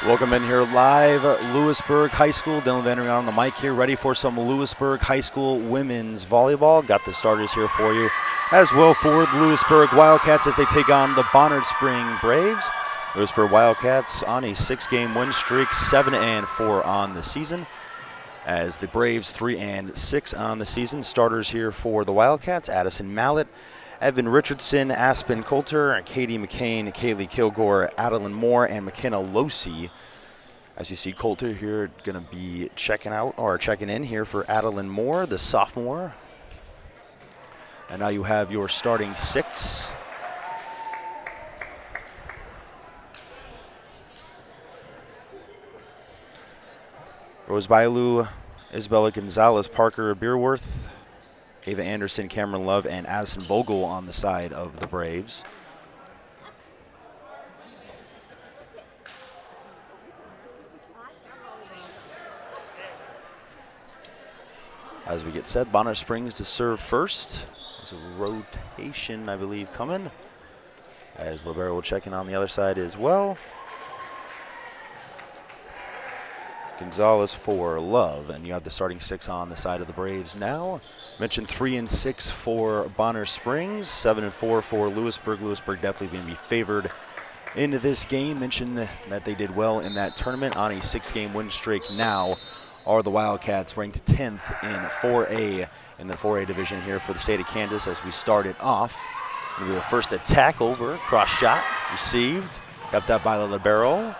Welcome in here live, Louisburg High School. Dylan Vandery on the mic here, ready for some Louisburg High School women's volleyball. Got the starters here for you, as well for the Louisburg Wildcats as they take on the Bonner Spring Braves. Louisburg Wildcats on a 6-game win streak, 7-4 on the season, as the Braves 3-6 on the season. Starters here for the Wildcats: Addison Mallett, Evan Richardson, Aspen Coulter, Katie McCain, Kaylee Kilgore, Adeline Moore, and McKenna Losi. As you see, Coulter here going to be checking in here for Adeline Moore, the sophomore. And now you have your starting six. Rose Bailu, Isabella Gonzalez, Parker Beerworth, Ava Anderson, Cameron Love, and Addison Vogel on the side of the Braves. As we get set, Bonner Springs to serve first. There's a rotation, I believe, coming, as Libero will check in on the other side as well. Gonzalez for Love, and you have the starting six on the side of the Braves now. Mentioned 3-6 for Bonner Springs, 7-4 for Louisburg. Louisburg definitely going to be favored into this game. Mentioned that they did well in that tournament on a 6-game win streak. Now are the Wildcats, ranked 10th in 4A in the 4A division here for the state of Kansas. As we started off, it'll be the first attack over, cross shot received, kept up by the libero.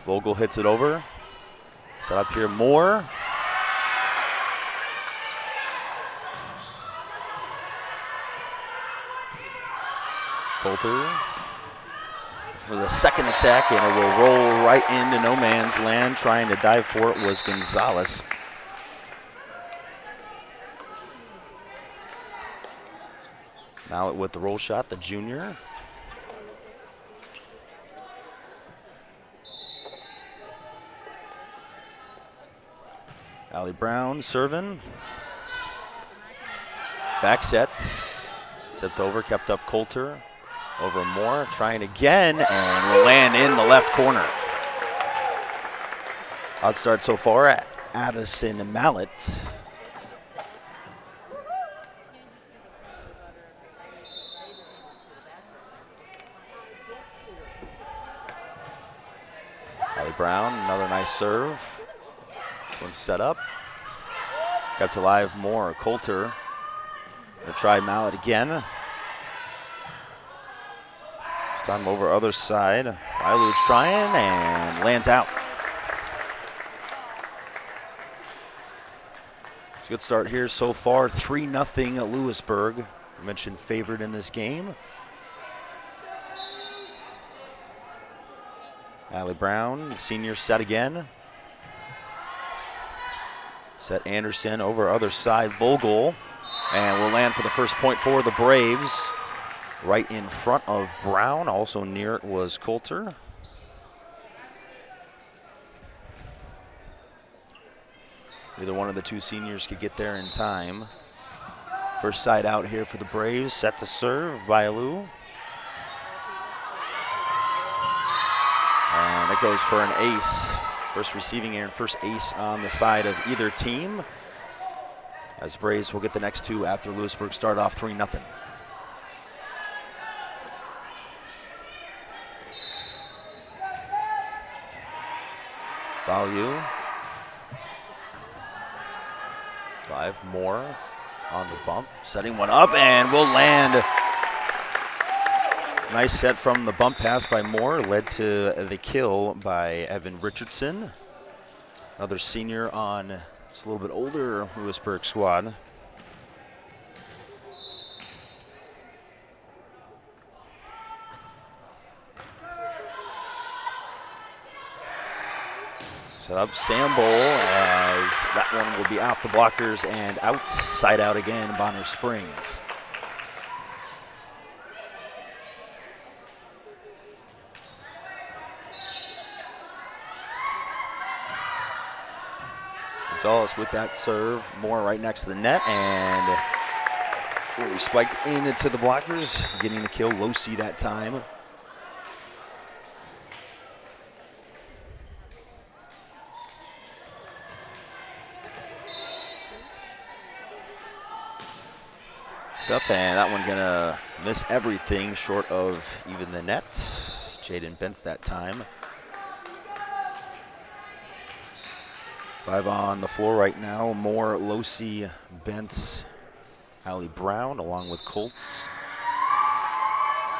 Vogel hits it over. Set up here, Moore. Coulter for the second attack, and it will roll right into no man's land. Trying to dive for it was Gonzalez. Mallett with the roll shot, the junior. Allie Brown serving. Back set. Tipped over, kept up Coulter. Over Moore, trying again, and will land in the left corner. Hot start so far at Addison Mallett. Allie Brown, another nice serve. One set up. Kept alive Moore. Coulter gonna try Mallett again. This time over other side. Bailu trying and lands out. It's a good start here so far. 3-0 Louisburg. I mentioned favored in this game. Allie Brown, senior, set again. Set Anderson over other side, Vogel, and will land for the first point for the Braves. Right in front of Brown, also near it was Coulter. Either one of the two seniors could get there in time. First side out here for the Braves, set to serve, Bailu. And it goes for an ace. First receiving and first ace on the side of either team, as Braves will get the next two after Louisburg start off 3-0. Bailu. Drive Moore on the bump, setting one up and will land. Nice set from the bump pass by Moore, led to the kill by Evan Richardson. Another senior on just a little bit older Louisburg squad. Set up Samble, as that one will be off the blockers and out, side out again, Bonner Springs. Gonzalez with that serve, Moore right next to the net, and we spiked into the blockers, getting the kill, Losi that time. Up, and that one gonna miss everything short of even the net. Jaden Bentz that time. 5 on the floor right now. Moore, Losi, Bentz, Allie Brown, along with Colts.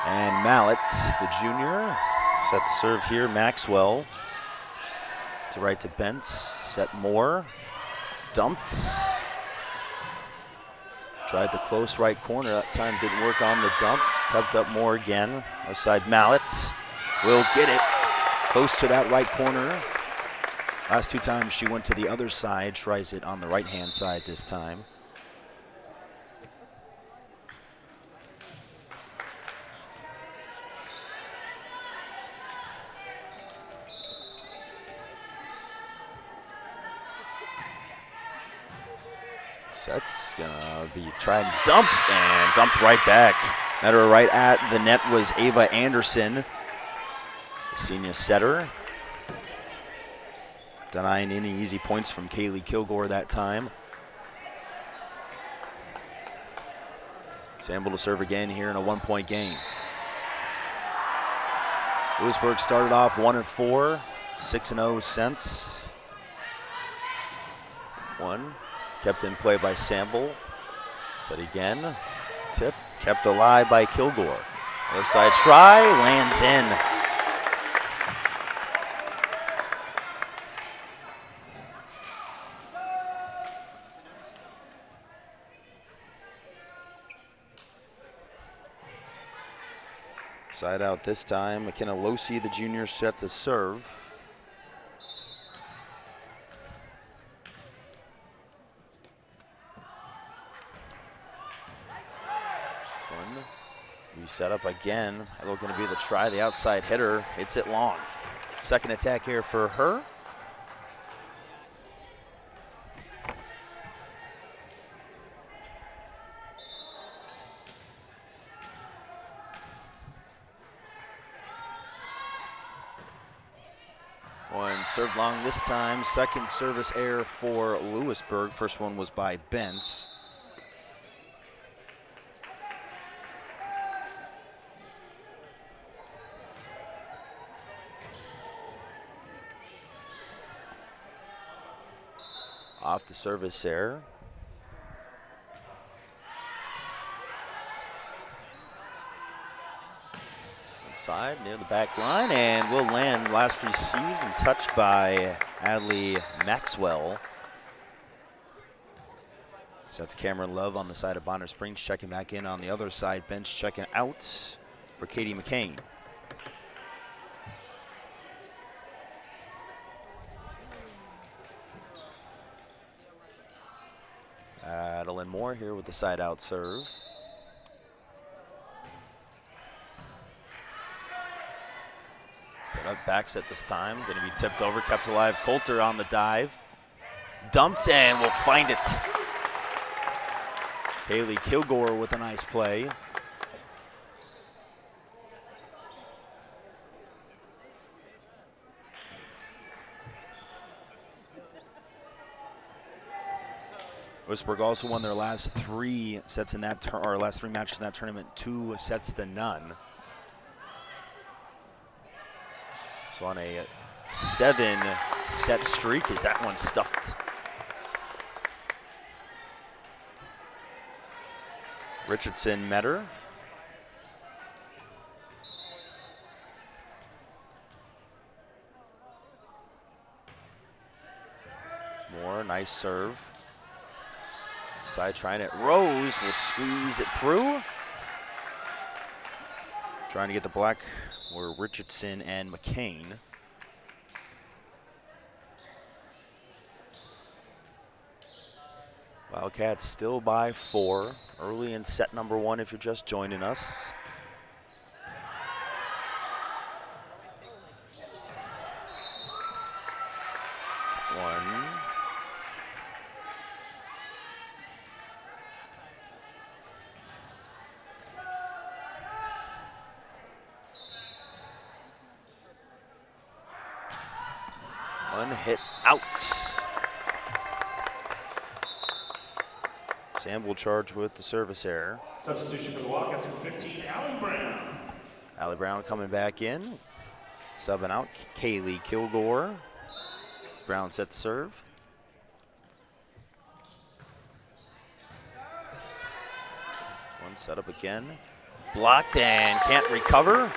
And Mallet, the junior, set to serve here. Maxwell to right to Bentz, set Moore, dumped. Tried the close right corner, that time didn't work on the dump. Kept up Moore again. Outside Mallet will get it close to that right corner. Last 2 times she went to the other side, tries it on the right-hand side this time. Set's gonna be trying to dump, and dumped right back. Met her right at the net was Ava Anderson, the senior setter. Denying any easy points from Kaylee Kilgore that time. Sample to serve again here in a 1-point game. Louisburg started off 1-4, 6-0 since. One. Kept in play by Sample. Set again. Tip. Kept alive by Kilgore. Other side try. Lands in. Side out this time. McKenna Losi, the junior, set to serve. Set up again. Looking to be the try. The outside hitter hits it long. Second attack here for her. One served long this time. Second service error for Louisburg. First one was by Bentz. Off the service error. Inside near the back line, and will land. Last received and touched by Adley Maxwell. So that's Cameron Love on the side of Bonner Springs, checking back in on the other side. Bench checking out for Katie McCain. Adeline Moore here with the side out serve. Get up back set this time. Going to be tipped over, kept alive. Coulter on the dive. Dumped and will find it. Kaylee Kilgore with a nice play. Louisburg also won their last 3 sets in that last 3 matches in that tournament, 2 sets to none. So on a 7-set streak, is that one stuffed? Richardson met her. Moore, nice serve. Side trying it. Rose will squeeze it through. Trying to get the black were Richardson and McCain. Wildcats still by 4. Early in set number 1 if you're just joining us. Set 1. One hit out. Samble charged with the service error. Substitution for the Wildcats, number 15, Allie Brown. Allie Brown coming back in. Subbing out Kaylee Kilgore. Brown set to serve. One set up again. Blocked and can't recover.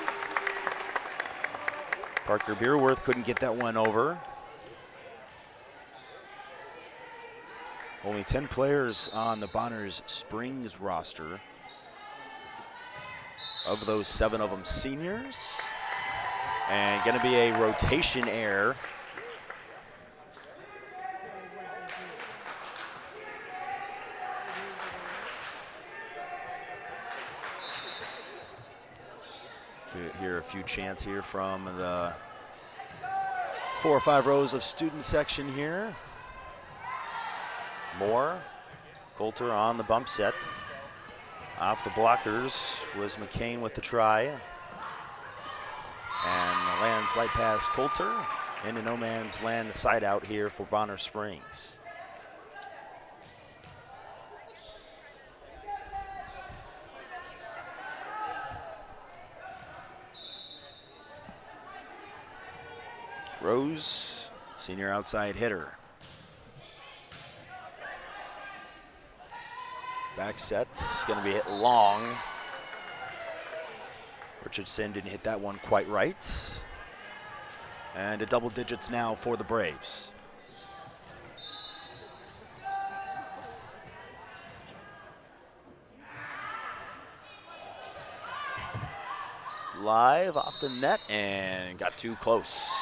Parker Beerworth couldn't get that one over. Only 10 players on the Bonners Springs roster. Of those, 7 of them seniors. And going to be a rotation error. Hear a few chants here from the 4 or 5 rows of student section here. Moore, Coulter on the bump set. Off the blockers was McCain with the try. And lands right past Coulter. Into no man's land, the side out here for Bonner Springs. Rose, senior outside hitter. Back set's gonna be hit long. Richardson didn't hit that one quite right. And a double digits now for the Braves. Live off the net and got too close.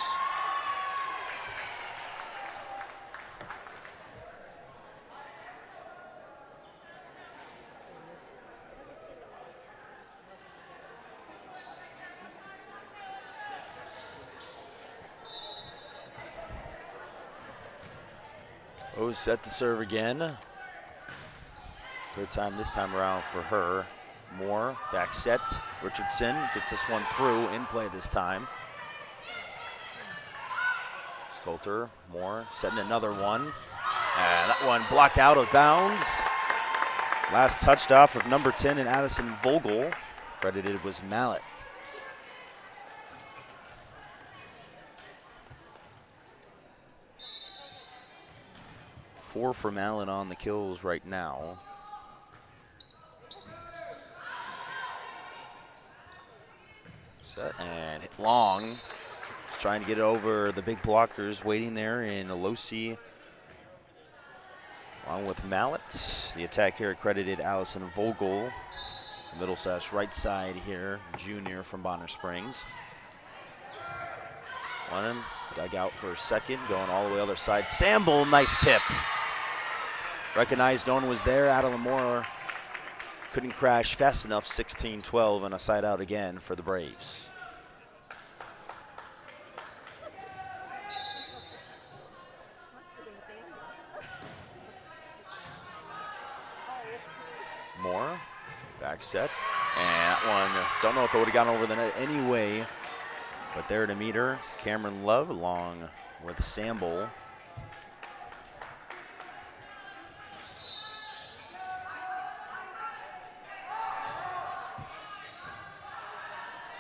Rose set to serve again. Third time this time around for her. Moore, back set. Richardson gets this one through, in play this time. Coulter, Moore setting another one. And that one blocked out of bounds. Last touched off of number 10 and Addison Vogel. Credited was Mallet. Four for Mallet on the kills right now. Set and hit long. Just trying to get it over the big blockers waiting there in Alosi along with Mallet. The attack here credited Allison Vogel. Middle sash right side here, junior from Bonner Springs. One dug out for a second, going all the way other side. Samble, nice tip. Recognized no one was there. Adeline Moore couldn't crash fast enough. 16-12 and a side out again for the Braves. Moore, back set. And that one, don't know if it would have gone over the net anyway, but there to meet her, Cameron Love along with Samble.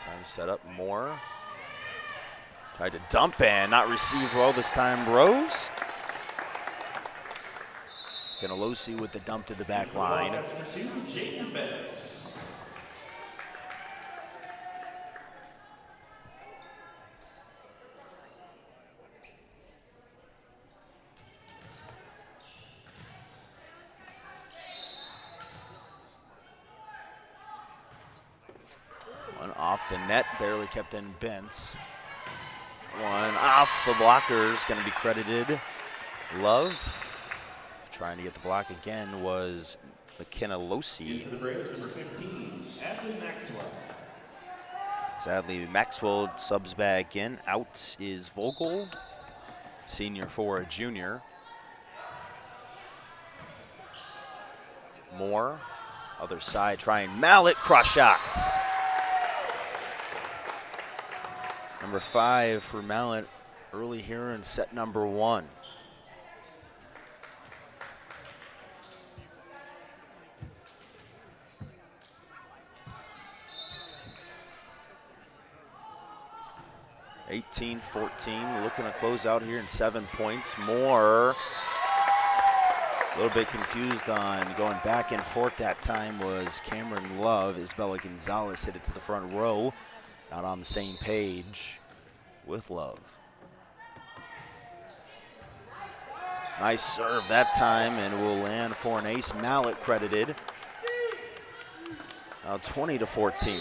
Time set up, Moore. Tried to dump and not received well this time, Rose. Canalosi with the dump to the back line. One off the net, barely kept in Bentz. One off the blockers, going to be credited Love. Trying to get the block again was McKenna Losi. For the Braves, number 15, Adley Maxwell. Sadly, Maxwell subs back in. Out is Vogel, senior for a junior. Moore, other side trying Mallet, cross shot. Number 5 for Mallet early here in set number 1. 18-14, looking to close out here in 7 points. Moore, a little bit confused on going back and forth that time was Cameron Love. Isabella Gonzalez hit it to the front row. Not on the same page with Love. Nice serve that time, and will land for an ace. Mallet credited. Now 20-14.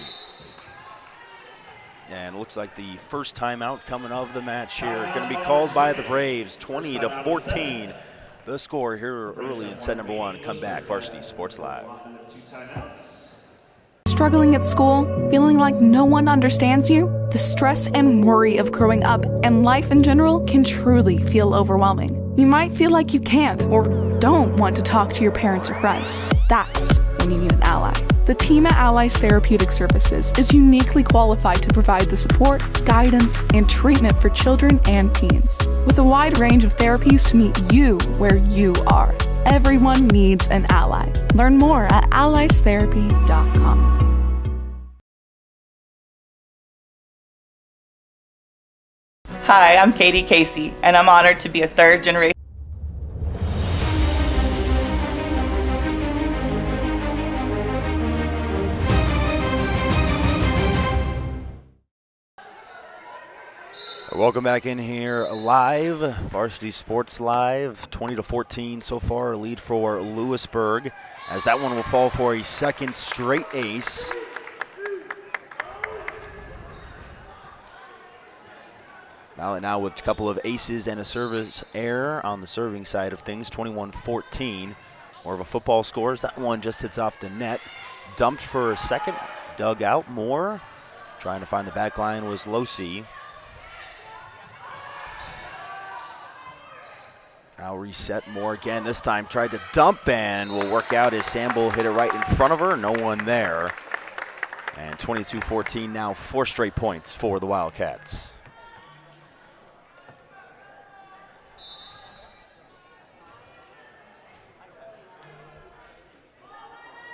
And it looks like the first timeout coming of the match here. Going to be called by the Braves, 20-14. The score here early in set number one. Come back, Varsity Sports Live. Struggling at school? Feeling like no one understands you? The stress and worry of growing up and life in general can truly feel overwhelming. You might feel like you can't or don't want to talk to your parents or friends. That's when you need an ally. The team at Allies Therapeutic Services is uniquely qualified to provide the support, guidance, and treatment for children and teens. With a wide range of therapies to meet you where you are. Everyone needs an ally. Learn more at alliestherapy.com. Hi, I'm Katie Casey, and I'm honored to be a third-generation. Welcome back in here live, Varsity Sports Live, 20-14 so far, a lead for Louisburg, as that one will fall for a second straight ace. Mallet now with a couple of aces and a service error on the serving side of things, 21-14. More of a football score as that one just hits off the net. Dumped for a second, dug out more. Trying to find the back line was Losi. Now reset more again. This time tried to dump and will work out as Samble hit it right in front of her. No one there. And 22-14 now, 4 straight points for the Wildcats.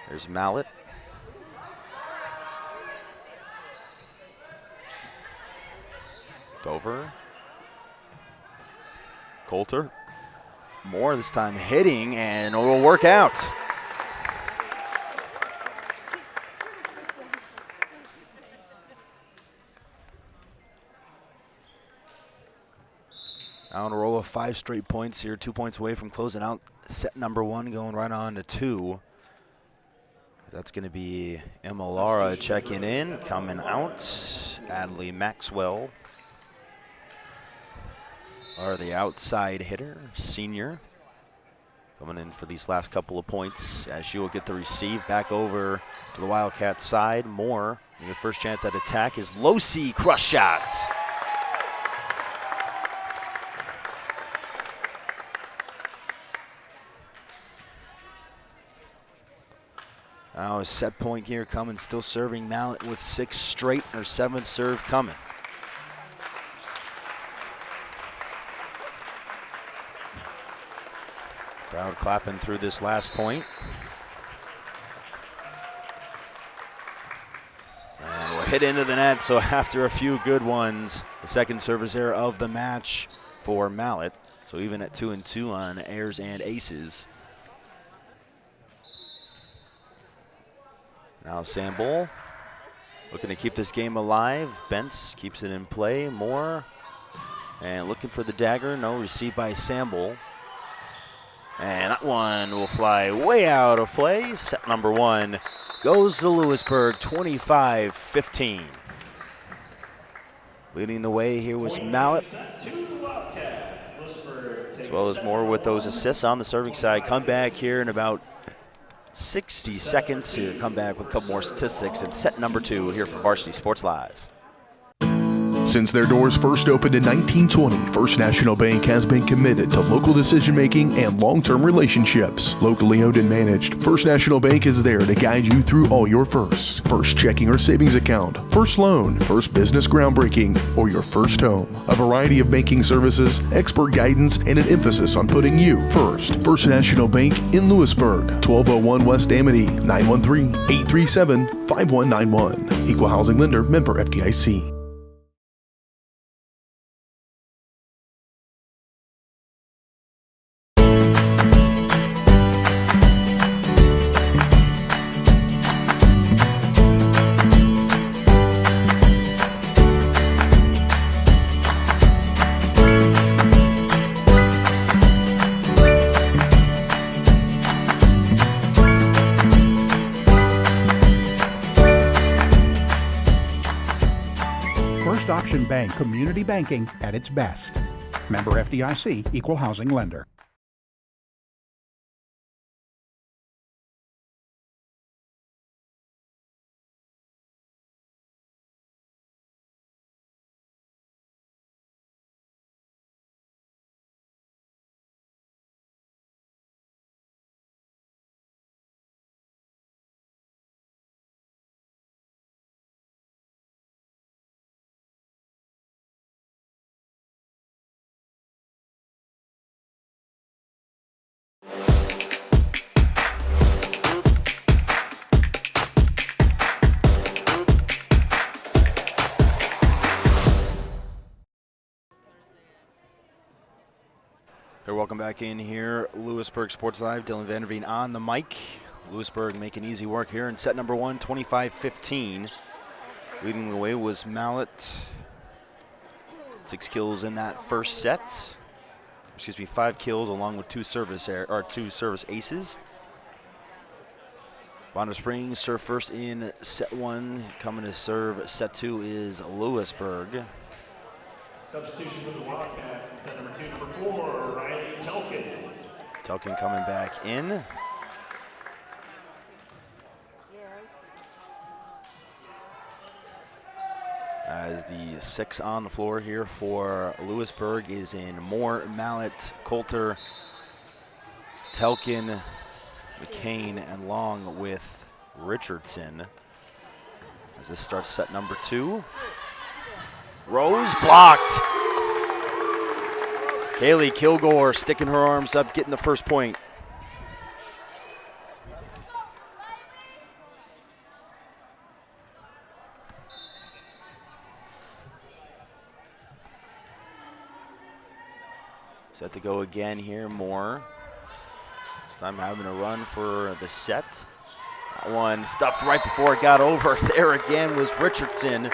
There's Mallet. Dover. Coulter. Moore this time hitting, and it will work out. Now on a roll of 5 straight points here, 2 points away from closing out set number one, going right on to 2. That's going to be Emma Lara checking in, coming out. Adley Maxwell, or the outside hitter, senior, coming in for these last couple of points as she will get the receive back over to the Wildcats side. Moore, the first chance at attack is Losi, crush shots. Now a set point here coming, still serving Mallet with 6 straight, her 7th serve coming. Crowd clapping through this last point. And we'll hit into the net, so after a few good ones, the second service error of the match for Mallet. So even at 2-2 on errors and aces. Now Samble looking to keep this game alive. Bentz keeps it in play. Moore and looking for the dagger. No, received by Samble. And that one will fly way out of play. Set number one goes to Louisburg, 25-15. Leading the way here was Mallet, as well as Moore with those assists on the serving side. Come back here in about 60 seconds to come back with a couple more statistics and set number 2 here from Varsity Sports Live. Since their doors first opened in 1920, First National Bank has been committed to local decision-making and long-term relationships. Locally owned and managed, First National Bank is there to guide you through all your firsts. First checking or savings account, first loan, first business groundbreaking, or your first home. A variety of banking services, expert guidance, and an emphasis on putting you first. First National Bank in Louisburg, 1201 West Amity, 913-837-5191. Equal housing lender, member FDIC. Bank, community banking at its best. Member FDIC, Equal Housing Lender. Hey, welcome back in here. Louisburg Sports Live. Dylan Vanderveen on the mic. Louisburg making easy work here in set number one, 25-15. Leading the way was Mallet. 6 kills in that first set. 5 kills along with 2 service aces. Bonner Springs serve first in set 1. Coming to serve set 2 is Louisburg. Substitution for the Wildcats in set number 2, number 4, Riley Telkin. Telkin coming back in. As the 6 on the floor here for Louisburg is in Moore, Mallet, Coulter, Telkin, McCain, and Long with Richardson. As this starts set number 2. Rose blocked. Kaylee Kilgore sticking her arms up, getting the first point. Set to go again here, Moore. This time having a run for the set. That one stuffed right before it got over. There again was Richardson.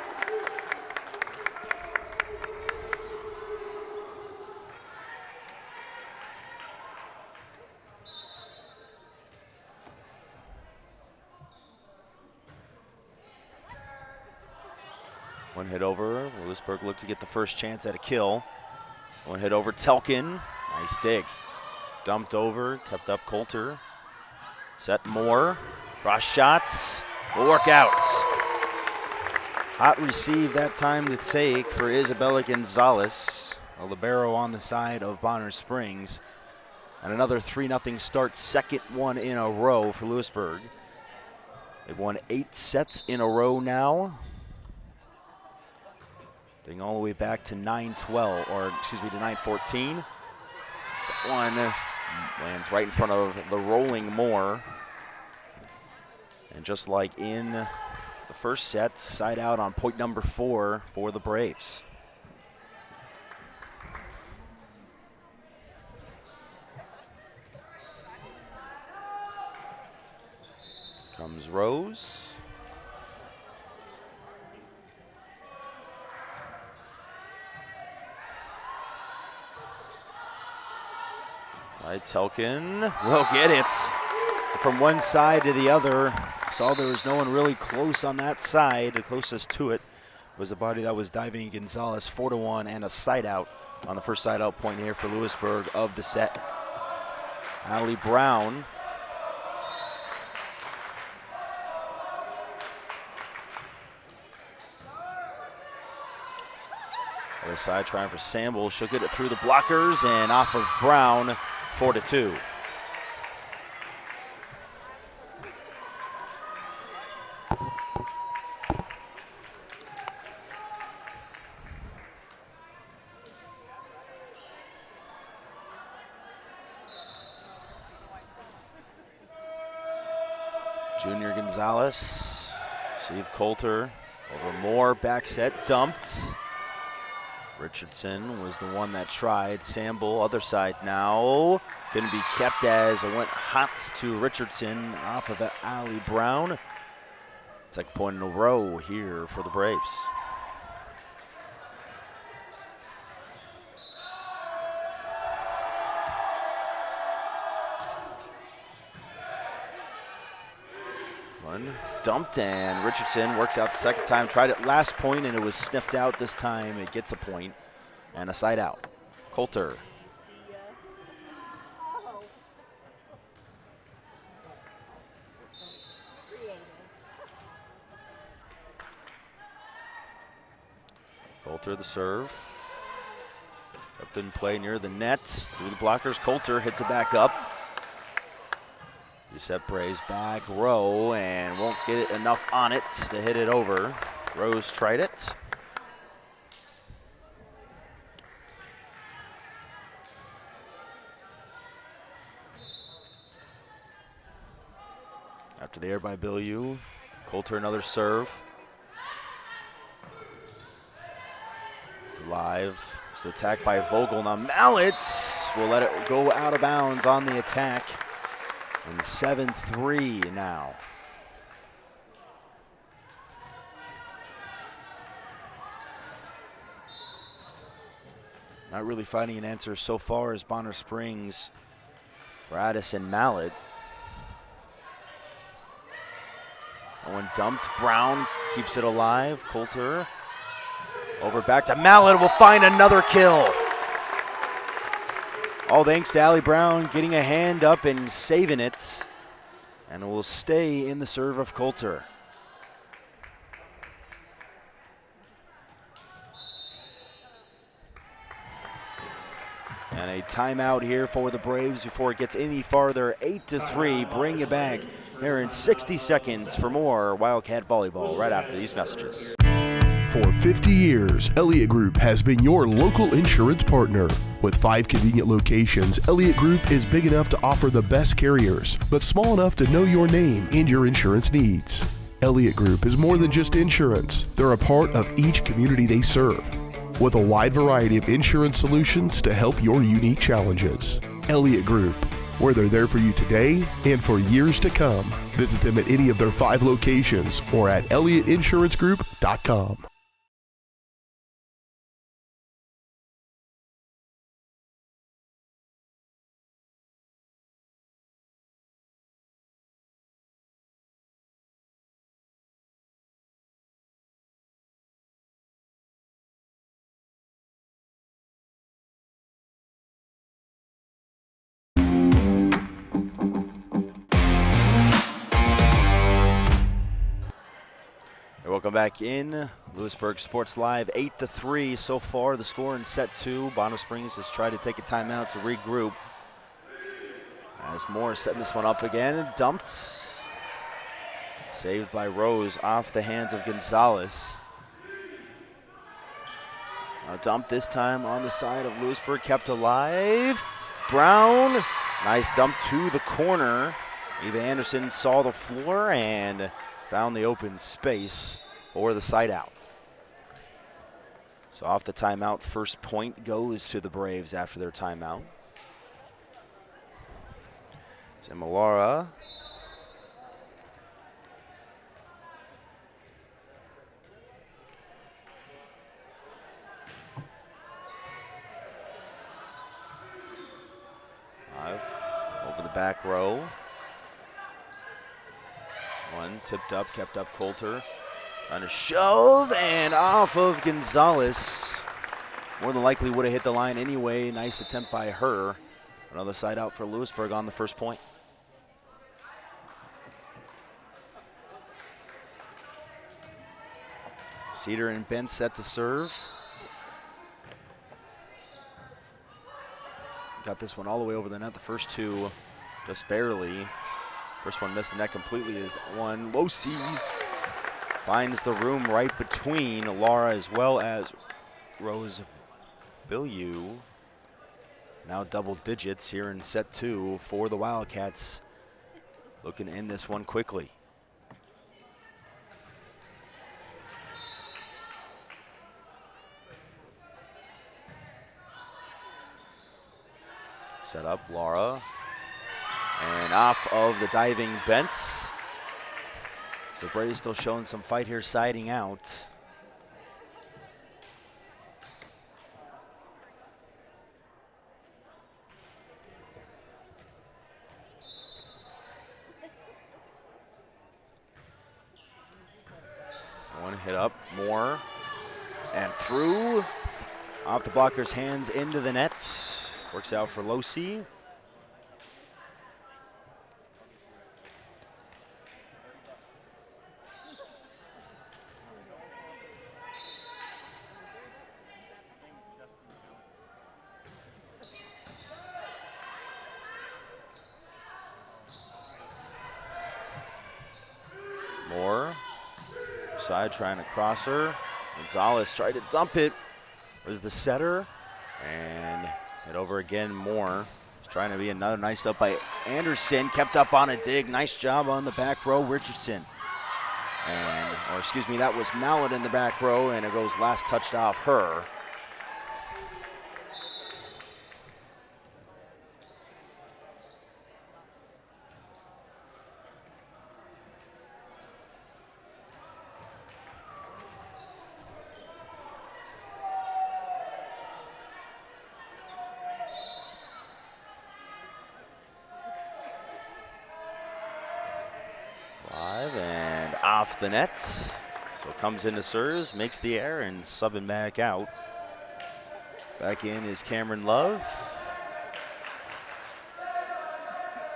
One hit over. Louisburg looked to get the first chance at a kill. One hit over Telkin. Nice dig. Dumped over, kept up Coulter. Set Moore. Cross shots. Will work out. Hot receive that time to take for Isabella Gonzalez. A libero on the side of Bonner Springs. And another 3-0 start, second one in a row for Louisburg. They've won 8 sets in a row now. Getting all the way back to 9-12, or excuse me, to 9-14. Set one lands right in front of the rolling Moore. And just like in the first set, side out on point number 4 for the Braves. Comes Rose. Right, Telkin will get it from one side to the other. Saw there was no one really close on that side. The closest to it was the body that was diving Gonzalez, 4-1, and a side out on the first side out point here for Louisburg of the set. Allie Brown. Other side trying for Samble. She'll get it through the blockers and off of Brown, 4-2. Junior Gonzalez, Steve Coulter over Moore, back set, dumped. Richardson was the one that tried. Samble, other side now. Couldn't be kept as it went hot to Richardson off of Allie Brown. Second point in a row here for the Braves. One dumped, and Richardson works out the second time. Tried it last point, and it was sniffed out this time. It gets a point and a side out. Coulter. Coulter the serve. Up didn't play near the net. Through the blockers, Coulter hits it back up. Giuseppe Braves back row and won't get it enough on it to hit it over. Rose tried it. After the air by Bilyeu. Coulter another serve. Live. It's the attack by Vogel. Now Mallet will let it go out of bounds on the attack. And 7-3 now. Not really finding an answer so far as Bonner Springs for Addison Mallet. One dumped. Brown keeps it alive. Coulter over back to Mallet, will find another kill. All thanks to Allie Brown getting a hand up and saving it. And it will stay in the serve of Coulter. And a timeout here for the Braves before it gets any farther. 8-3, bring it back here in 60 seconds for more Wildcat Volleyball right after these messages. For 50 years, Elliott Group has been your local insurance partner. With 5 convenient locations, Elliott Group is big enough to offer the best carriers, but small enough to know your name and your insurance needs. Elliott Group is more than just insurance. They're a part of each community they serve, with a wide variety of insurance solutions to help your unique challenges. Elliott Group, where they're there for you today and for years to come. Visit them at any of their 5 locations or at ElliottInsuranceGroup.com. Welcome back in. Louisburg Sports Live, 8-3 so far. The score in set 2. Bonner Springs has tried to take a timeout to regroup. As Moore setting this one up again. Dumped. Saved by Rose off the hands of Gonzalez. A dump this time on the side of Louisburg, kept alive. Brown, nice dump to the corner. Eva Anderson saw the floor and found the open space for the side out. So off the timeout, first point goes to the Braves after their timeout. Zemalara. Over the back row. One tipped up, kept up Coulter. Trying to shove and off of Gonzalez. More than likely would have hit the line anyway. Nice attempt by her. Another side out for Louisburg on the first point. Cedar and Bent set to serve. Got this one all the way over the net. The first two just barely. First one missed the net completely is one. Losi finds the room right between Laura as well as Rose Bilyeu. Now double digits here in set 2 for the Wildcats. Looking to end this one quickly. Set up Laura. And off of the diving Bents. So Brady's still showing some fight here, siding out. hit up, more, and through. Off the blocker's hands into the net. Works out for Losi. Moore, side trying to cross her. Gonzalez tried to dump it, was the setter, and hit over again. Moore was trying to be another nice up by Anderson, kept up on a dig. Nice job on the back row, Richardson. Or excuse me, that was Mallet in the back row, and it goes last touched off her. And off the net. So comes into serves, makes the error, and subbing back out. Back in is Cameron Love.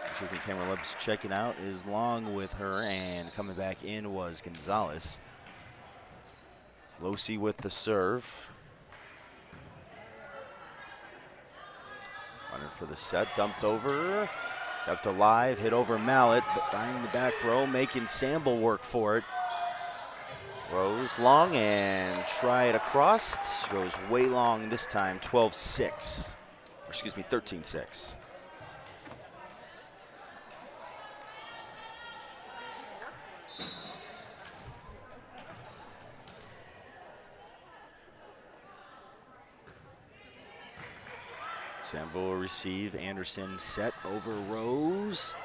Excuse me, Cameron Love's checking out is Long with her, and coming back in was Gonzalez. Losi with the serve. Running for the set, dumped over. Kept alive, hit over Mallet, but behind the back row, making Samble work for it. Rose long and try it across. Goes way long this time, 12-6. Or excuse me, 13-6. Sambo will receive. Anderson set over Rose.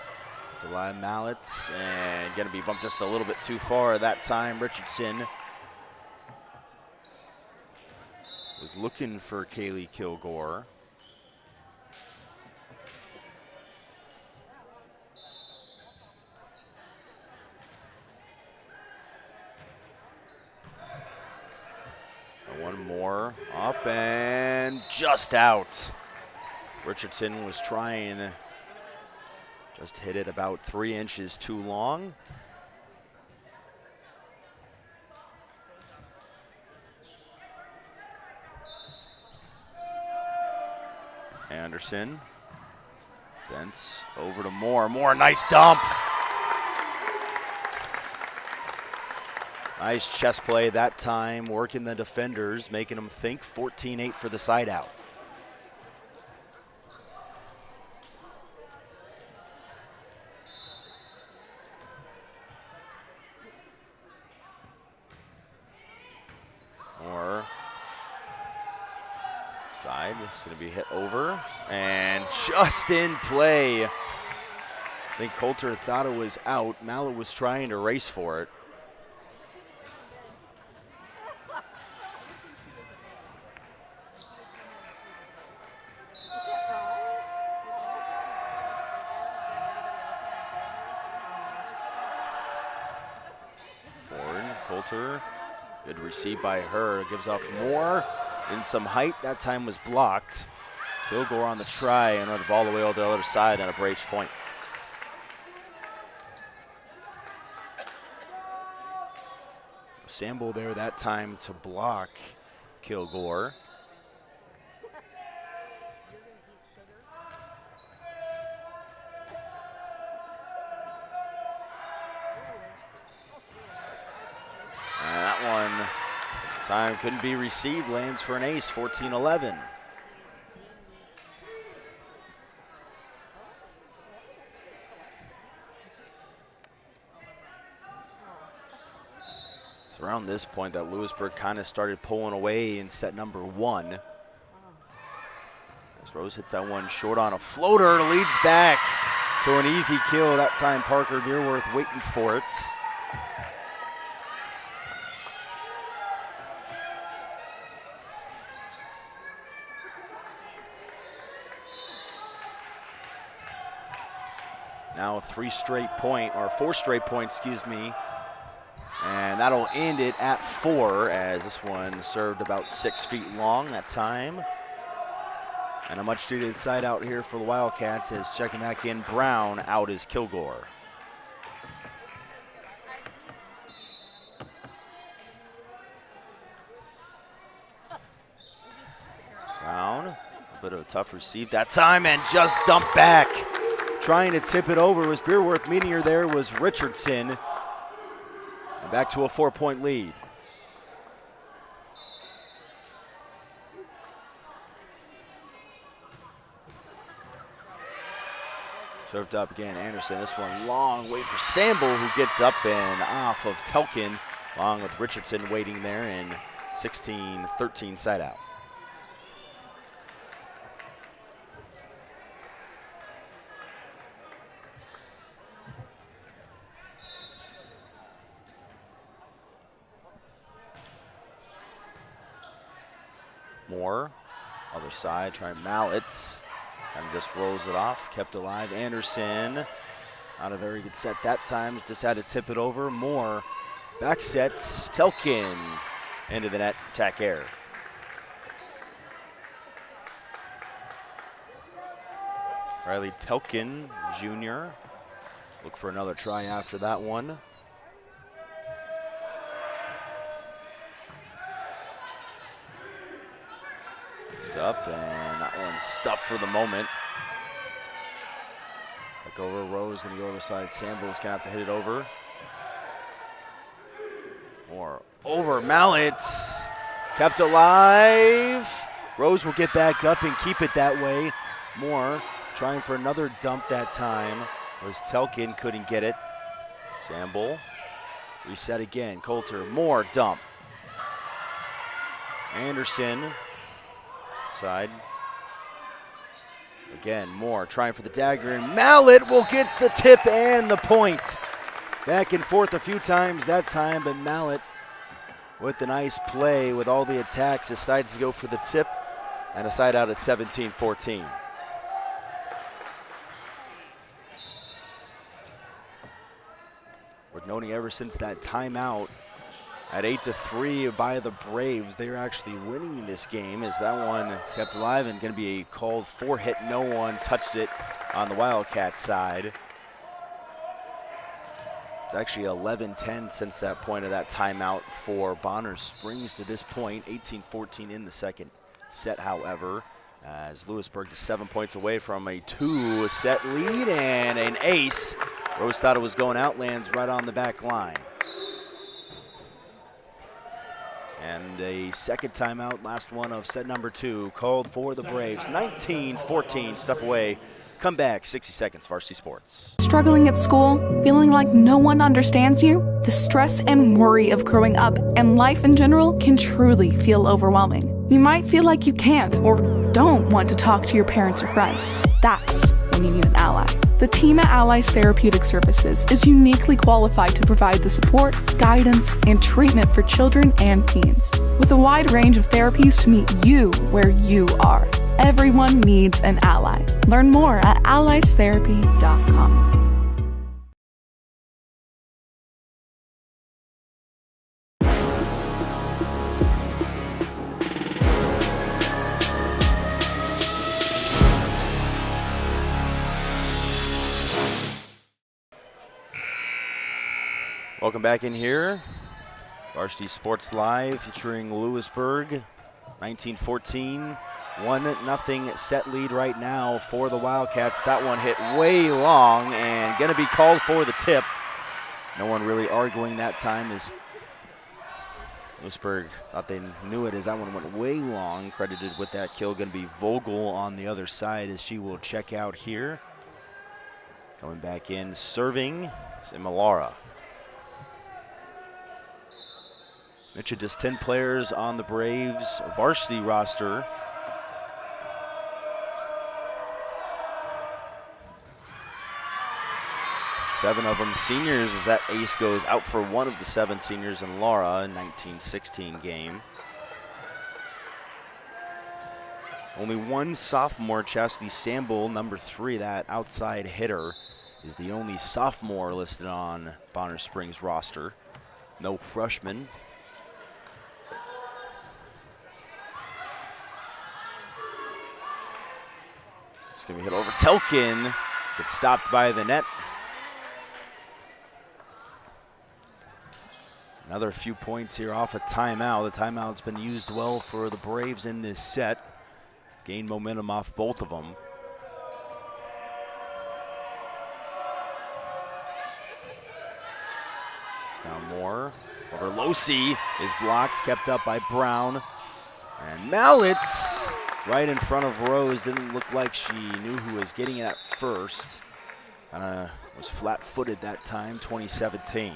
July Mallet, and going to be bumped just a little bit too far that time. Richardson was looking for Kaylee Kilgore. And one more up and just out. Richardson was trying, just hit it about 3 inches too long. Anderson, Bents over to Moore. Moore, nice dump. Nice chest play that time, working the defenders, making them think. 14-8 for the side out. Side, it's going to be hit over and just in play. I think Coulter thought it was out. Mallet was trying to race for it. Forward, Coulter, good receive by her, gives off Moore. In some height, that time was blocked. Kilgore on the try and run the ball away all the other side on a Braves point. Sambo there that time to block Kilgore. And that one, time couldn't be received, lands for an ace, 14-11. It's around this point that Louisburg kind of started pulling away in set number 1. As Rose hits that one short on a floater, leads back to an easy kill. That time Parker Deerworth waiting for it. Now 4 straight points, excuse me. And that'll end it at 4, as this one served about 6 feet long that time. And a much needed side out here for the Wildcats as checking back in. Brown, out is Kilgore. Brown, a bit of a tough receive that time and just dumped back. Trying to tip it over was Beerworth. Meeting her there was Richardson. And back to a 4-point lead. Served up again, Anderson. This one long, wait for Samble, who gets up and off of Telkin, along with Richardson waiting there, and 16-13 side out. Moore, other side, trying Mallets. And just rolls it off, kept alive. Anderson, not a very good set that time, just had to tip it over. Moore, back sets, Telkin into the net, attack air. Riley Telkin, Jr. Look for another try after that one. Up, and that one's stuffed for the moment. Back over, Rose gonna go over the side. Samble's gonna have to hit it over. More over, Mallets kept alive. Rose will get back up and keep it that way. Moore trying for another dump that time. Was Telkin, couldn't get it. Samble, reset again. Coulter, Moore, dump. Anderson. Side. Again, Moore trying for the dagger, and Mallet will get the tip and the point. Back and forth a few times that time, but Mallet with the nice play with all the attacks decides to go for the tip, and a side out at 17-14. Worth noting ever since that timeout, at 8-3 by the Braves, they're actually winning this game as that one kept alive and going to be a called 4-hit. No one touched it on the Wildcats side. It's actually 11-10 since that point of that timeout for Bonner Springs to this point. 18-14 in the second set, however, as Louisburg is 7 points away from a 2-set lead and an ace. Rose thought it was going out, lands right on the back line. And a second timeout, last one of set number 2, called for the Braves. 19-14, step away. Come back, 60 seconds, Varsity Sports. Struggling at school? Feeling like no one understands you? The stress and worry of growing up and life in general can truly feel overwhelming. You might feel like you can't or don't want to talk to your parents or friends. That's when you need an ally. The team at Allies Therapeutic Services is uniquely qualified to provide the support, guidance, and treatment for children and teens. With a wide range of therapies to meet you where you are. Everyone needs an ally. Learn more at alliestherapy.com. Welcome back in here. Varsity Sports Live featuring Louisburg. 19-14, 1-0 set lead right now for the Wildcats. That one hit way long and going to be called for the tip. No one really arguing that time as Louisburg thought they knew it as that one went way long. Credited with that kill going to be Vogel on the other side as she will check out here. Coming back in, serving is Imalara. Mentioned just 10 players on the Braves varsity roster. Seven of them seniors as that ace goes out for one of the 7 seniors in Laura in 1916 game. Only one sophomore, Chastity Samble, number 3, that outside hitter, is the only sophomore listed on Bonner Springs roster. No freshman. It's going to be hit over. Telkin gets stopped by the net. Another few points here off a timeout. The timeout's been used well for the Braves in this set. Gained momentum off both of them. It's now Moore over Losi is blocked, kept up by Brown. And Mallet right in front of Rose. Didn't look like she knew who was getting it at first. Was flat-footed that time, 2017.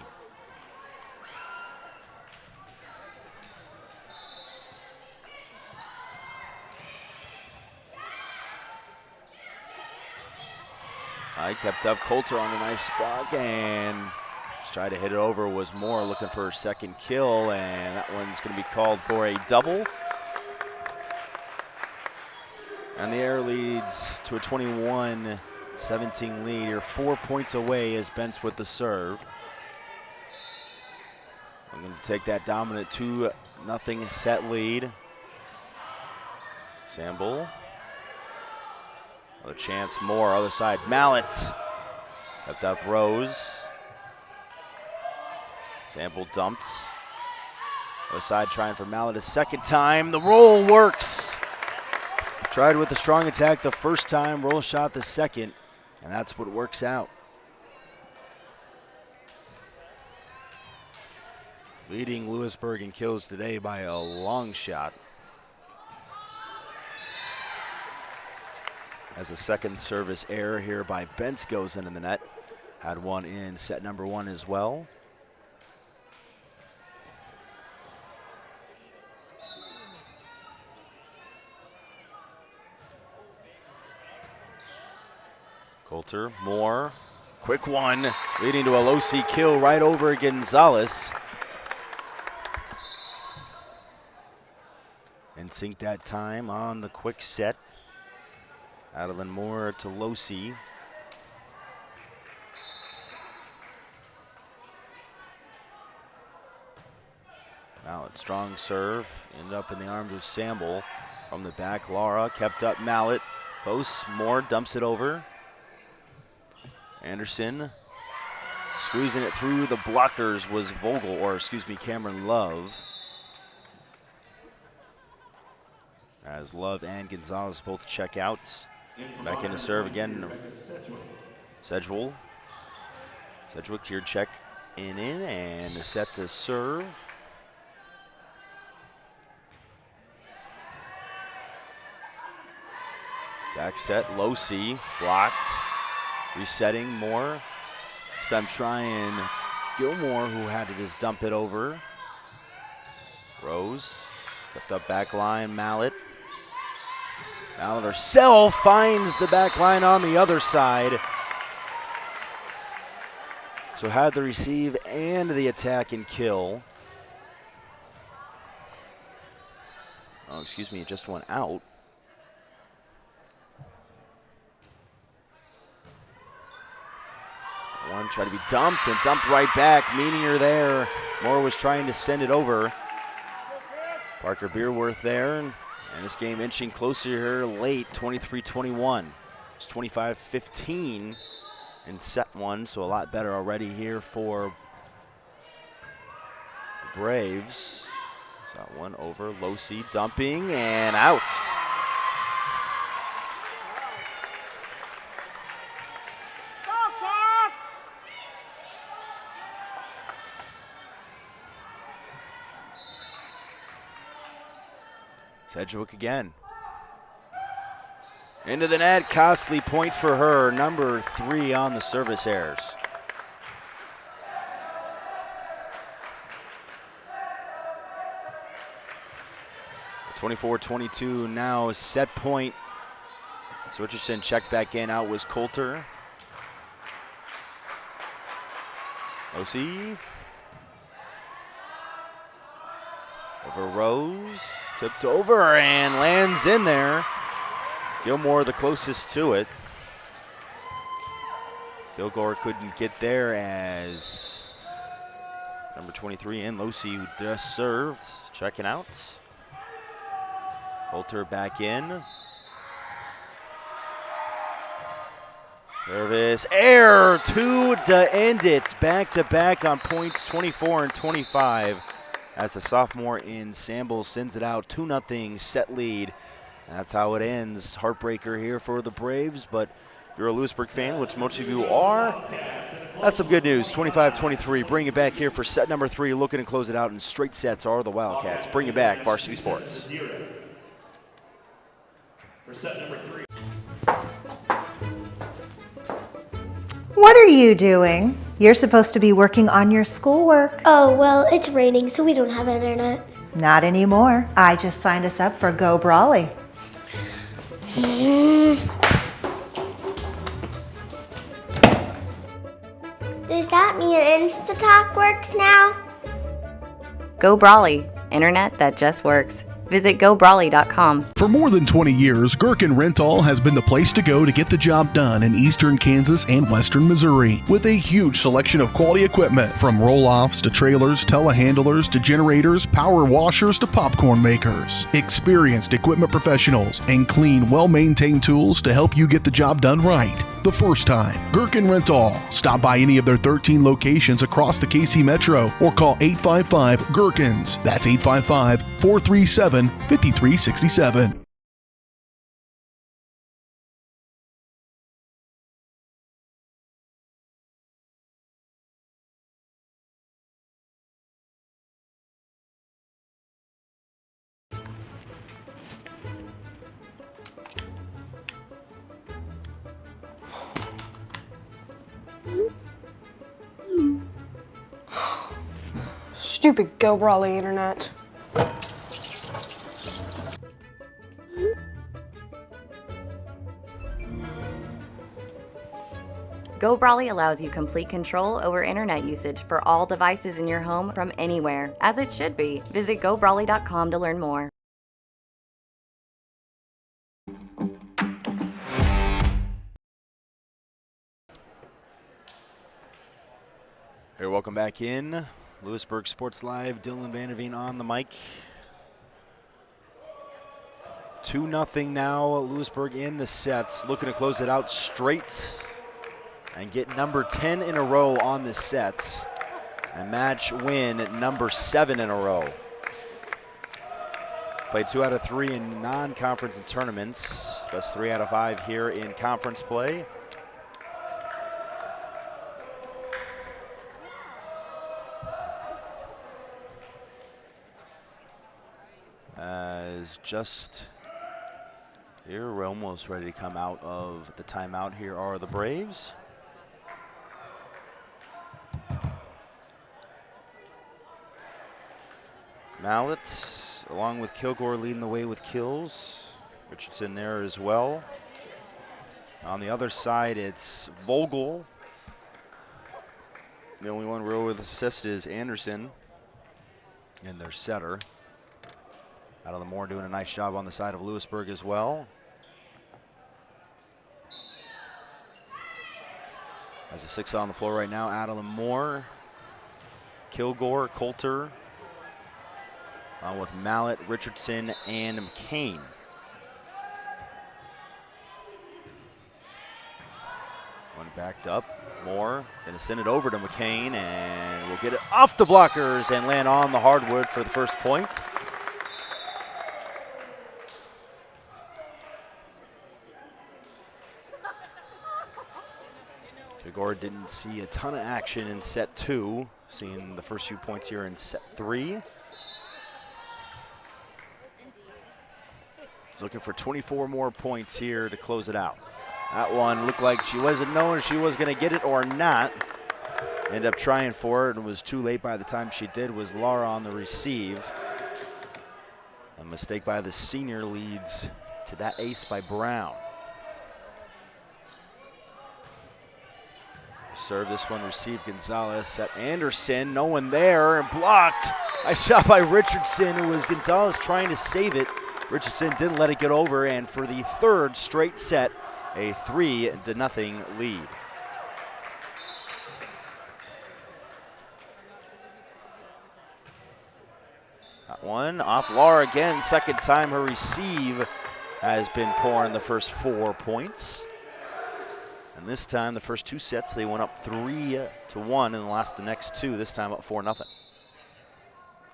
I kept up. Coulter on a nice spot and just tried to hit it over. Was Moore looking for her second kill, and that one's going to be called for a double. And the air leads to a 21-17 lead. You're 4 points away as Bentz with the serve. I'm going to take that dominant 2-0 set lead. Samble. Another chance, Moore, other side. Mallet kept up Rose. Sample dumped. Other side trying for Mallet a second time. The roll works. Tried with the strong attack the first time, roll shot the second, and that's what works out. Leading Louisburg in kills today by a long shot. As a second service error here by Bentz goes into the net. Had one in set number 1 as well. Coulter, Moore, quick one, leading to a low-C kill right over Gonzalez. And sync that time on the quick set. Adeline Moore to Losi. Mallet, strong serve, ended up in the arms of Samble. From the back, Lara kept up Mallet. Close, Moore dumps it over. Anderson squeezing it through the blockers was Cameron Love. As Love and Gonzalez both check out. Back in to serve again. Sedgwick here check in and set to serve. Back set, Losi blocked. Resetting Moore. This time trying Gilmore, who had to just dump it over. Rose kept up back line, Mallet. Mallet herself finds the back line on the other side. So had the receive and the attack and kill. Oh, excuse me, it just went out. One tried to be dumped and dumped right back. Meanier there. Moore was trying to send it over. Parker Beerworth there. And this game inching closer here late, 23-21. It's 25-15 in set 1, so a lot better already here for the Braves. Got one over, Losi dumping and out. Sedgwick again. Into the net, costly point for her, number 3 on the service errors. The 24-22 now set point. So Richardson checked back in, out was Coulter. Osi. Over Rose, tipped over and lands in there. Gilmore the closest to it. Kilgore couldn't get there as Number 23 in Losi, who just served, checking out. Coulter back in. Service, air, 2 to end it. Back-to-back on points, 24 and 25. As the sophomore in Samble sends it out, 2-0 set lead. That's how it ends. Heartbreaker here for the Braves, but if you're a Louisburg fan, which most of you are, that's some good news. 25-23. Bring it back here for set number 3. Looking to close it out in straight sets are the Wildcats. Bring it back, Varsity Sports. For set number 3. What are you doing? You're supposed to be working on your schoolwork. Oh, well, it's raining, so we don't have internet. Not anymore. I just signed us up for Go Brawley. Does that mean InstaTalk works now? Go Brawley, internet that just works. Visit GoBrawley.com. For more than 20 years, Gherkin Rental has been the place to go to get the job done in eastern Kansas and western Missouri. With a huge selection of quality equipment, from roll-offs to trailers, telehandlers to generators, power washers to popcorn makers. Experienced equipment professionals and clean, well-maintained tools to help you get the job done right the first time. Gherkin Rental. Stop by any of their 13 locations across the KC Metro or call 855-GHERKINS. That's 855-437-5367. Stupid Go Brawley internet. Go Brawley allows you complete control over internet usage for all devices in your home from anywhere, as it should be. Visit GoBrawley.com to learn more. Hey, welcome back in. Louisburg Sports Live, Dylan Vanderveen on the mic. 2-0 now, Louisburg in the sets, looking to close it out straight and get number 10 in a row on the sets and match win number 7 in a row. Played 2 out of 3 in non-conference and tournaments. Best 3 out of 5 here in conference play. As just here, we're almost ready to come out of the timeout. Here are the Braves. Mallett, along with Kilgore, leading the way with kills. Richardson there as well. On the other side, it's Vogel. The only one real with assist is Anderson, and their setter. Out of the Moore doing a nice job on the side of Louisburg as well. As a 6 on the floor right now, out of the Moore, Kilgore, Coulter, with Mallett, Richardson, and McCain. One backed up. Moore going to send it over to McCain, and we'll get it off the blockers and land on the hardwood for the first point. Kilgore didn't see a ton of action in set 2, seeing the first few points here in set 3. He's looking for 24 more points here to close it out. That one looked like she wasn't knowing if she was going to get it or not. Ended up trying for it and was too late by the time she did. Was Laura on the receive. A mistake by the senior leads to that ace by Brown. Serve this one, received Gonzalez, set Anderson, no one there, and blocked. Nice shot by Richardson. It was Gonzalez trying to save it. Richardson didn't let it get over, and for the third straight set, a 3-0 lead. one off Laura again. Second time her receive has been pouring the first 4 points. And this time, the first 2 sets, they went up 3-1 and lost the next 2, this time up 4-0. So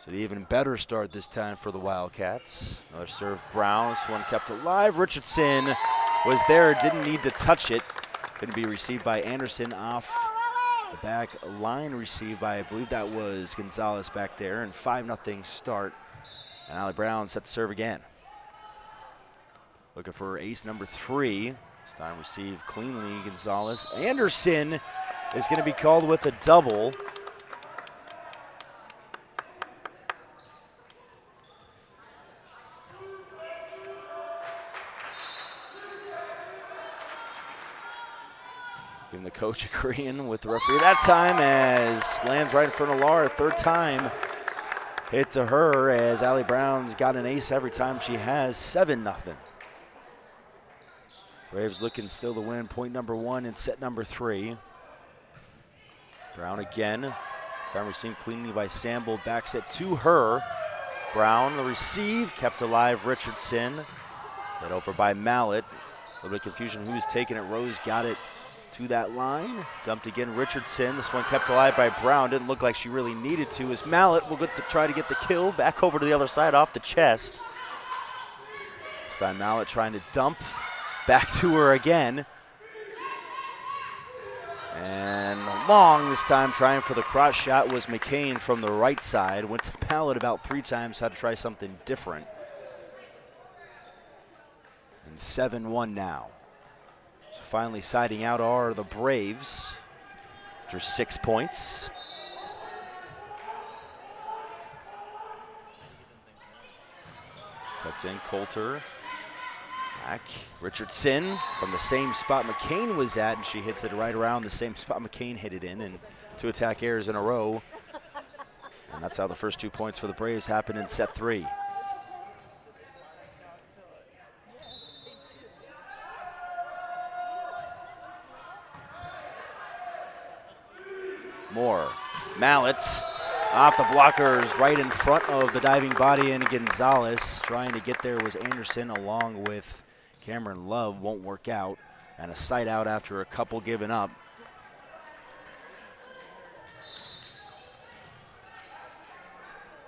an even better start this time for the Wildcats. Another serve, Brown. This one kept alive. Richardson was there, didn't need to touch it. Couldn't be received by Anderson off the back line, received by, I believe that was Gonzalez back there, and 5-0 start. And Allie Brown set the serve again. Looking for ace number 3. This time received cleanly, Gonzalez. Anderson is going to be called with a double. Giving the coach agreeing with the referee that time as lands right in front of Laura. Third time hit to her as Allie Brown's got an ace every time she has. 7-0. Braves looking still to win point number 1 in set number 3. Brown again. This time received cleanly by Samble. Back set to her. Brown, the receive, kept alive Richardson. Hit over by Mallet. A little bit of confusion who's taking it. Rose got it to that line. Dumped again Richardson. This one kept alive by Brown. Didn't look like she really needed to as Mallet will get to try to get the kill. Back over to the other side off the chest. This time Mallet trying to dump. Back to her again. And long this time trying for the cross shot was McCain from the right side. Went to Mallet about 3 times, had to try something different. And 7-1 now. So finally siding out are the Braves after 6 points. Cuts in Coulter. Back. Richardson from the same spot McCain was at, and she hits it right around the same spot McCain hit it in, and 2 attack errors in a row. And that's how the first 2 points for the Braves happened in set 3. Moore, Mallets off the blockers right in front of the diving body, and Gonzalez trying to get there was Anderson along with Cameron Love. Won't work out, and a side out after a couple given up.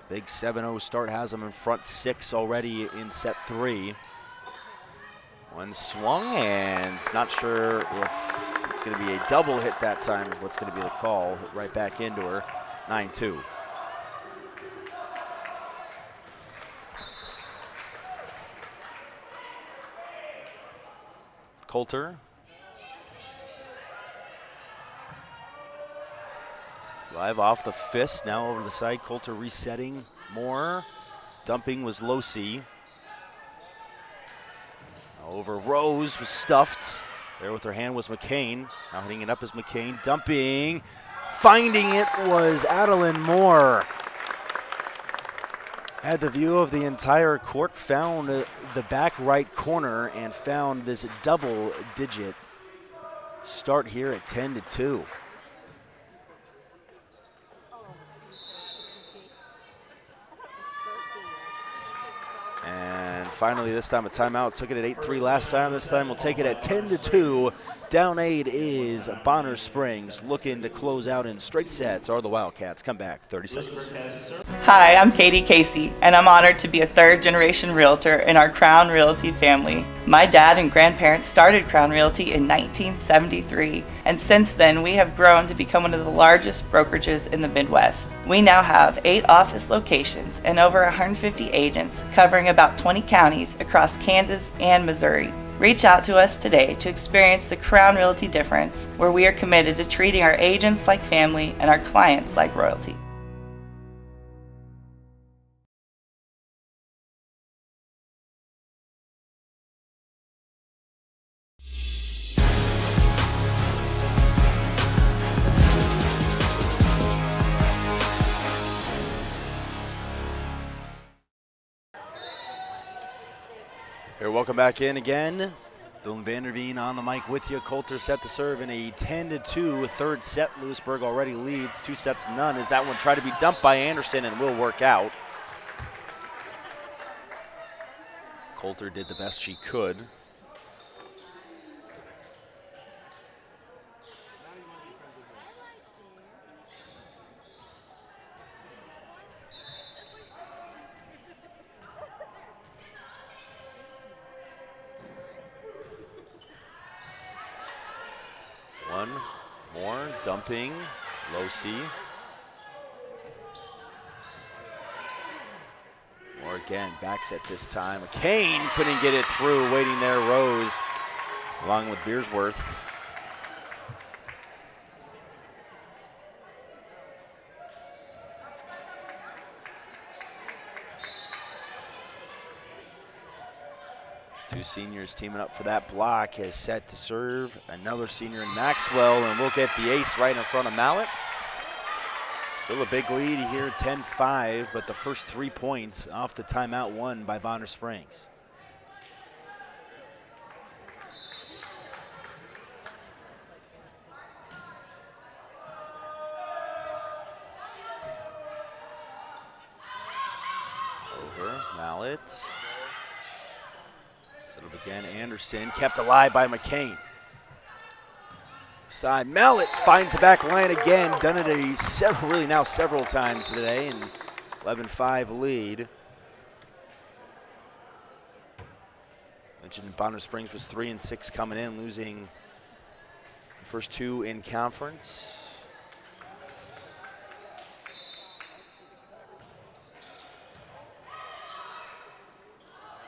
The big 7-0 start has them in front 6 already in set 3. One swung, and it's not sure if it's going to be a double hit that time is what's going to be the call. Hit right back into her, 9-2. Coulter. Live off the fist, now over the side. Coulter resetting more. Dumping was Losi. Over Rose was stuffed. There with her hand was McCain. Now hitting it up is McCain. Dumping. Finding it was Adeline Moore. Had the view of the entire court, found the back right corner, and found this double-digit start here at 10-2. And finally, this time a timeout. Took it at 8-3 last time. This time we'll take it at 10-2. Down 8 is Bonner Springs, looking to close out in straight sets. Are the Wildcats come back? 30 seconds. Hi, I'm Katie Casey, and I'm honored to be a third-generation realtor in our Crown Realty family. My dad and grandparents started Crown Realty in 1973, and since then we have grown to become one of the largest brokerages in the Midwest. We now have 8 office locations and over 150 agents covering about 20 counties across Kansas and Missouri. Reach out to us today to experience the Crown Realty difference, where we are committed to treating our agents like family and our clients like royalty. Here, welcome back in again. Dylan Vanderveen on the mic with you. Coulter set to serve in a 10-2 third set. Louisburg already leads 2 sets to none as that one tried to be dumped by Anderson and will work out. Coulter did the best she could. One more, dumping, low C. Or again, back set this time. Kane couldn't get it through, waiting there, Rose, along with Beersworth. Two seniors teaming up for that block. Is set to serve another senior in Maxwell, and we'll get the ace right in front of Mallet. Still a big lead here, 10-5, but the first 3 points off the timeout won by Bonner Springs. Over, Mallet. Set up again, Anderson, kept alive by McCain. Side, Mallet finds the back line again, done it several times today, and 11-5 lead. Mentioned Bonner Springs was 3-6 coming in, losing the first 2 in conference.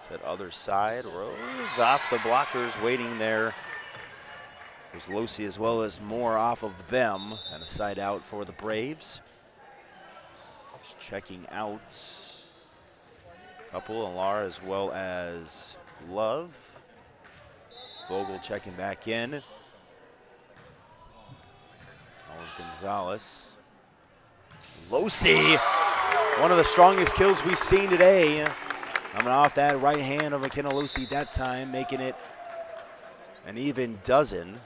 Set other side, Rose off the blockers, waiting there. There's Losi as well as Moore off of them, and a side out for the Braves. Just checking out couple, and Lara as well as Love. Vogel checking back in. Always Gonzalez. Losi, one of the strongest kills we've seen today. Coming off that right hand of McKenna Losi that time, making it an even dozen.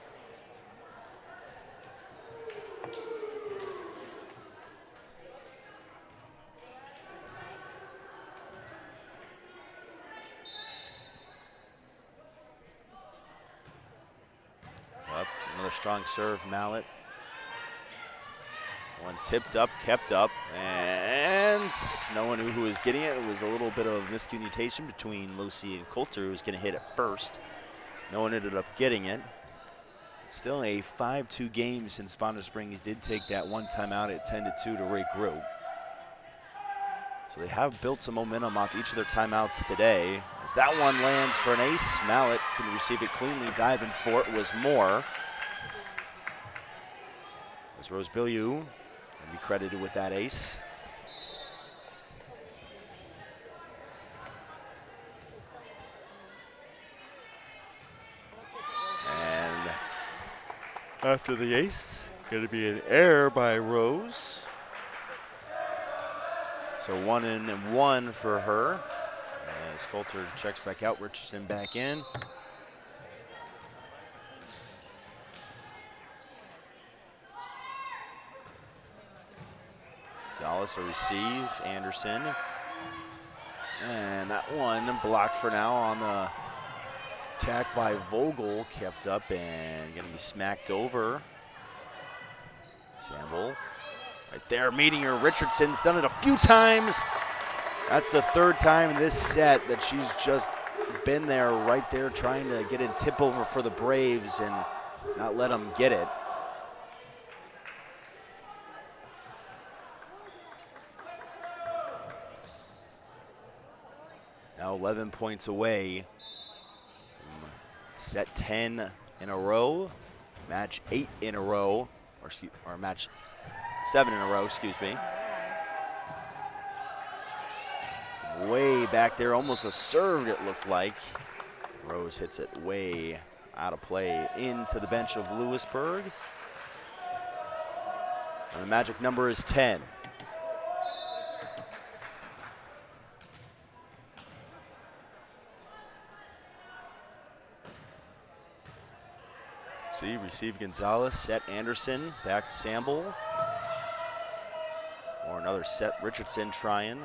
Up, another strong serve, Mallet. One tipped up, kept up, and no one knew who was getting it. It was a little bit of miscommunication between Losi and Coulter, who was going to hit it first. No one ended up getting it. It's still a 5-2 game since Bonner Springs did take that one timeout at 10-2 to regroup. So they have built some momentum off each of their timeouts today. As that one lands for an ace, Mallet can receive it cleanly. Diving for it was Moore. As Rose Bilyeu can be credited with that ace. And after the ace, going to be an error by Rose. So 1-1 for her. As Coulter checks back out, Richardson back in. Gonzalez will receive, Anderson. And that one blocked for now on the attack by Vogel, kept up and going to be smacked over. Samble right there, meeting her. Richardson's done it a few times. That's the third time in this set that she's just been there, right there, trying to get in tip over for the Braves and not let them get it. Now 11 points away from set 10 in a row, match 8 in a row, or match 7 in a row, excuse me. Way back there, almost a serve it looked like. Rose hits it way out of play into the bench of Louisburg. And the magic number is 10. See, receive Gonzalez, set Anderson, back to Samble. Or another set, Richardson trying.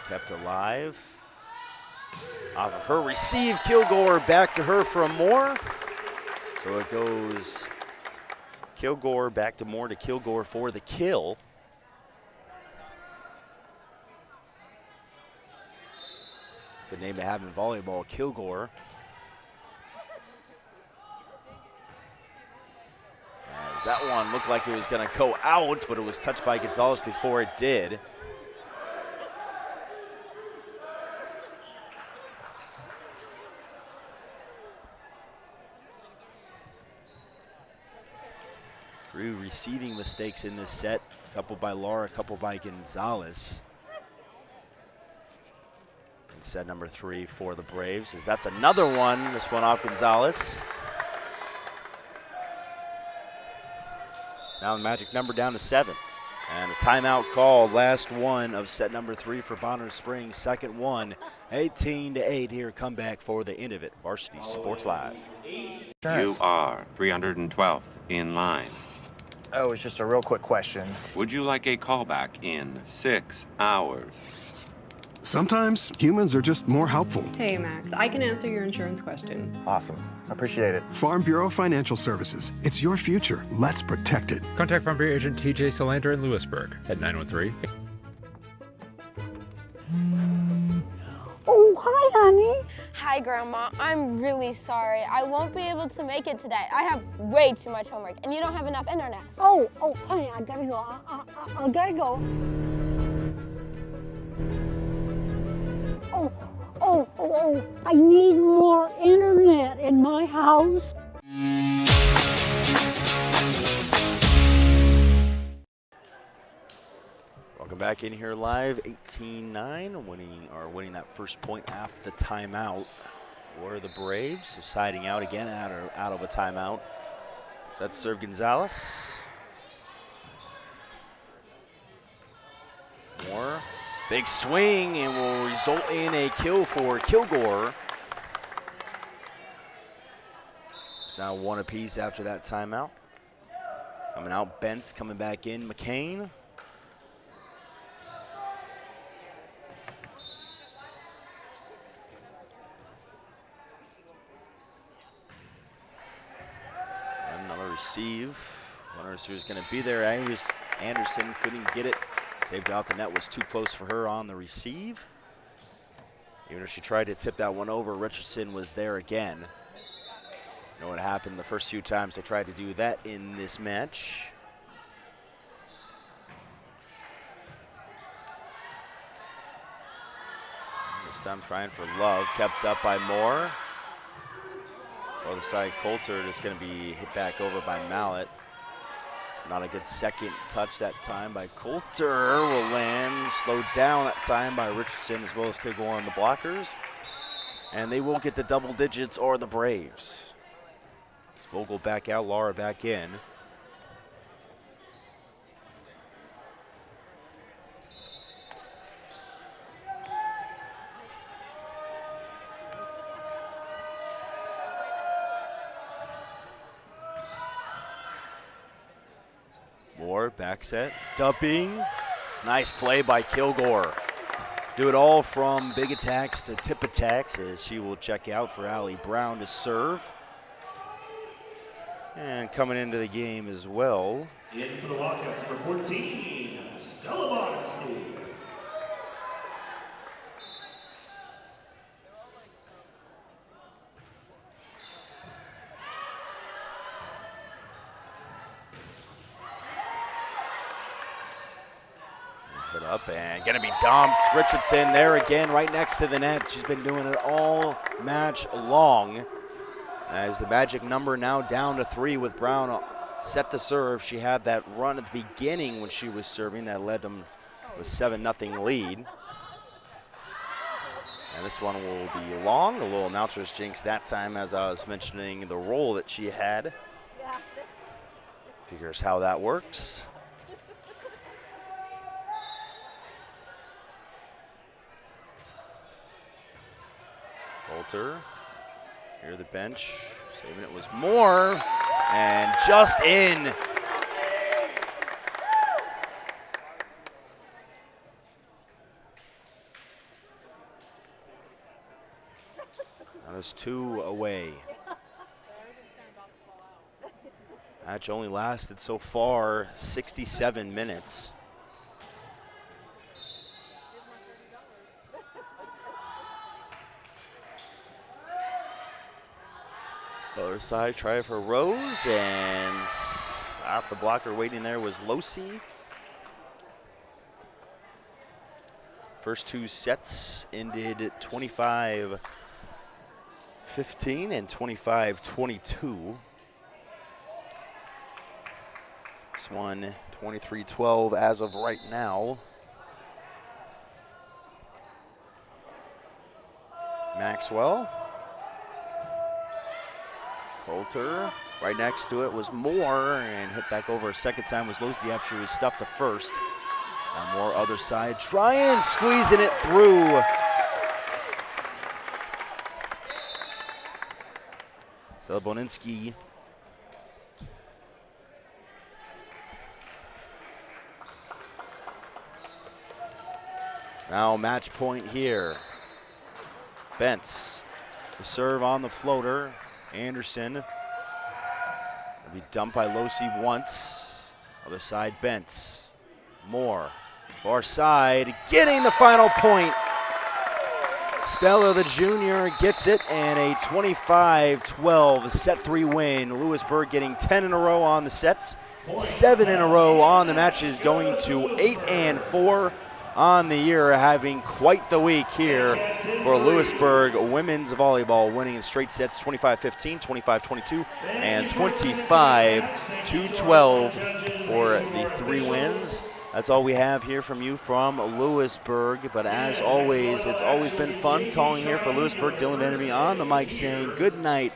kept alive. Off of her receive, Kilgore back to her from Moore. So it goes Kilgore back to Moore to Kilgore for the kill. Good name to have in volleyball, Kilgore. As that one looked like it was going to go out, but it was touched by Gonzalez before it did. Few receiving mistakes in this set. A couple by Laura, a couple by Gonzalez. And set number 3 for the Braves, as that's another one. This one off Gonzalez. Now the magic number down to 7. And a timeout called. Last one of set number 3 for Bonner Springs. Second one, 18-8 here. Comeback for the end of it. Varsity Sports Live. You are 312th in line. Oh, it's just a real quick question. Would you like a callback in 6 hours? Sometimes humans are just more helpful. Hey, Max, I can answer your insurance question. Awesome. Appreciate it. Farm Bureau Financial Services. It's your future. Let's protect it. Contact Farm Bureau agent TJ Solander in Louisburg at 913. Oh, hi, honey. Hi, Grandma. I'm really sorry. I won't be able to make it today. I have way too much homework, and you don't have enough internet. Oh, honey, I gotta go. I gotta go. Oh, I need more internet in my house. Welcome back in here live. 18-9, winning that first point after the timeout were the Braves. So siding out again out of a timeout. So that's serve Gonzalez. Moore. Big swing and will result in a kill for Kilgore. It's now 1 apiece after that timeout. Coming out, Bent coming back in, McCain. Another receive. One receiver is going to be there. Anderson couldn't get it. Saved out the net, was too close for her on the receive. Even if she tried to tip that one over, Richardson was there again. You know what happened the first few times they tried to do that in this match. This time trying for Love, kept up by Moore. Other side, Coulter is going to be hit back over by Mallet. Not a good second touch that time by Coulter. Will land, slowed down that time by Richardson as well as Kilgore on the blockers. And they will get the double digits or the Braves. Vogel back out, Laura back in. Moore, back set, dumping. Nice play by Kilgore. Do it all from big attacks to tip attacks as she will check out for Allie Brown to serve. And coming into the game as well. In for the Wildcats, number 14, Stella Modesty. Put up and gonna be dumped. Richardson there again, right next to the net. She's been doing it all match long. As the magic number now down to 3 with Brown set to serve. She had that run at the beginning when she was serving that led them with 7-0 lead. And this one will be long. A little announcer's jinx that time, as I was mentioning the role that she had. Figures how that works. Coulter, here the bench, saving it was Moore, and just in. was 2 away. Match only lasted so far 67 minutes. Other side, try for Rose, and off the blocker waiting there was Losi. First 2 sets ended 25-15 and 25-22. This one 23-12 as of right now. Maxwell. Coulter, right next to it was Moore, and hit back over a second time was Losi after he was stuffed to first. And Moore other side, trying, squeezing it through. Stella Boninski. Now match point here. Bentz, the serve on the floater. Anderson will be dumped by Losi once. Other side, Bentz. Moore, far side, getting the final point. Stella, the junior, gets it, and a 25-12 set 3 win. Louisburg getting 10 in a row on the sets, 7 in a row on the matches, going to 8-4 on the year, having quite the week here for Louisburg women's volleyball, winning in straight sets 25-15, 25-22, and 25-12 for the 3 wins. That's all we have here from you from Louisburg, but as always, it's always been fun calling here for Louisburg. Dylan Vanderby on the mic saying good night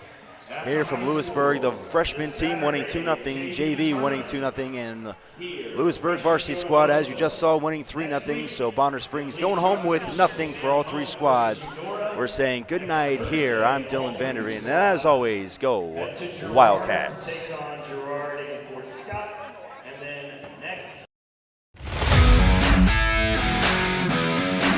here from Lewisburg, the freshman team winning 2-0, JV winning 2-0, and the Lewisburg varsity squad, as you just saw, winning 3-0. So Bonner Springs going home with nothing for all 3 squads. We're saying good night here. I'm Dylan Vanderby, and as always, go Wildcats.